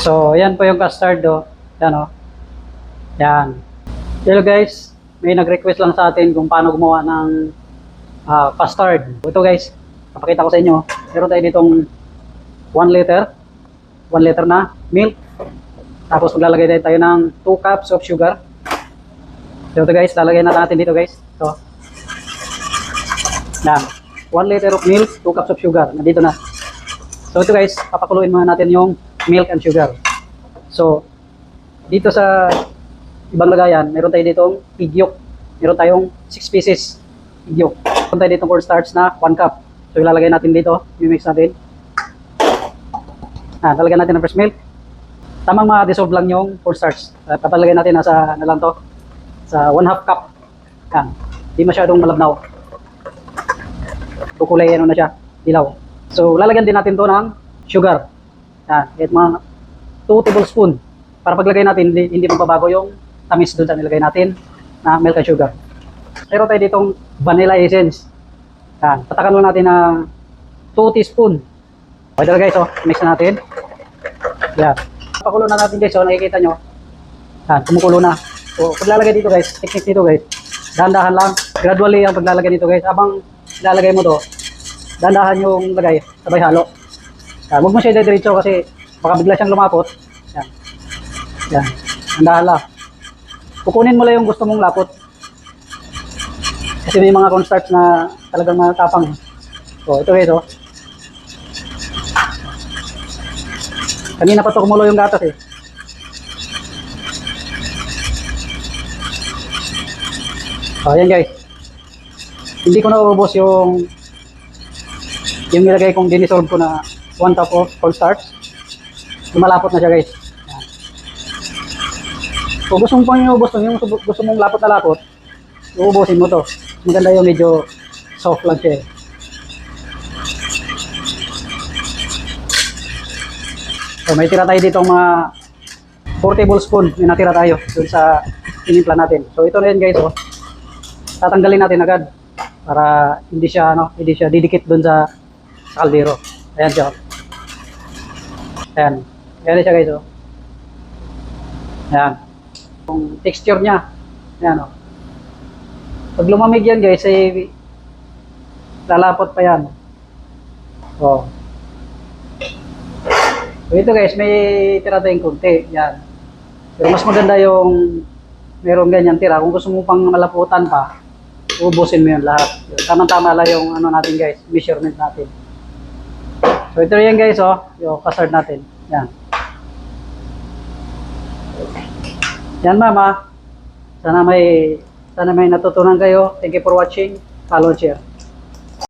So, yan po yung custard do. Yan o. Yan. Hello guys, may nag-request lang sa atin kung paano gumawa ng custard. Ito guys, papakita ko sa inyo. Meron tayo ditong 1 liter. 1 liter na milk. Tapos maglalagay tayo ng 2 cups of sugar. So ito guys, lalagay natin dito guys. Ito. Yan. 1 liter of milk, 2 cups of sugar. Nandito na. So ito guys, papakuluin muna natin yung milk and sugar. So, dito sa ibang lagayan, meron tayo ditong pig yolk. Meron tayong 6 pieces pig yolk. Meron tayo ditong cornstarch na 1 cup. So ilalagay natin dito, i-mix natin. Lalagyan natin ng fresh milk. Tamang ma-dissolve lang yung cornstarch. Papalagay natin nasa na lang to, sa 1/2 cup. Yan. Hindi masyadong malabnaw. Kukulay ano na siya, dilaw. So lalagyan din natin to ng sugar. Yan, kahit mga 2 tablespoon. Para paglagay natin, hindi magbabago yung tamis doon sa nilagay natin na milk and sugar. Pero tayo ditong vanilla essence. Yan, patakan lang natin ng 2 teaspoon. Okay na guys, mix na natin. Yan. Pakulo na natin guys, nakikita nyo. Yan, kumukulo na. So, paglalagay dito guys, technique dito guys, dahan-dahan lang, gradually ang paglalagay dito guys. Habang ilalagay mo to, dahan-dahan yung lagay, sabay halo. Yan, huwag mo siya diretso kasi baka bigla siyang lumapot. Yan. Yan. Dahan-dahan lang. Kukunin mo lang yung gusto mong lapot. Kasi may mga cornstarch na talagang matapang. So, ito guys, kanina pa to kumulo yung gatas eh. Ayan guys. Hindi ko naubos yung nilagay kong dinisolve ko na 1 cup of cornstarch. Lumalapot na siya guys. Ayan. Kung gusto mo pang iubos, yung gusto mong lapot na lapot, uubusin mo to. Maganda yung medyo soft lang siya eh. So may tira tayo dito mga 4 tablespoon. May natira tayo dun sa tinimpla natin. So ito na yun guys. Tatanggalin natin agad para hindi siya didikit dun sa kaldero. Ayan siya. Ayan. Ayan siya guys. Ayan. Yung texture niya. Ayan. Pag lumamig yan guys, lalapot pa yan. So ito guys, may tira tayong konti. Yan. Pero mas maganda yung merong ganyan tira. Kung gusto mo pang malaputan pa, ubusin mo yun lahat. Tama-tama lang yung ano natin guys, measurement natin. So ito yan guys, yung custard natin. Yan. Yan mama. Sana may natutunan kayo. Thank you for watching. Follow and share.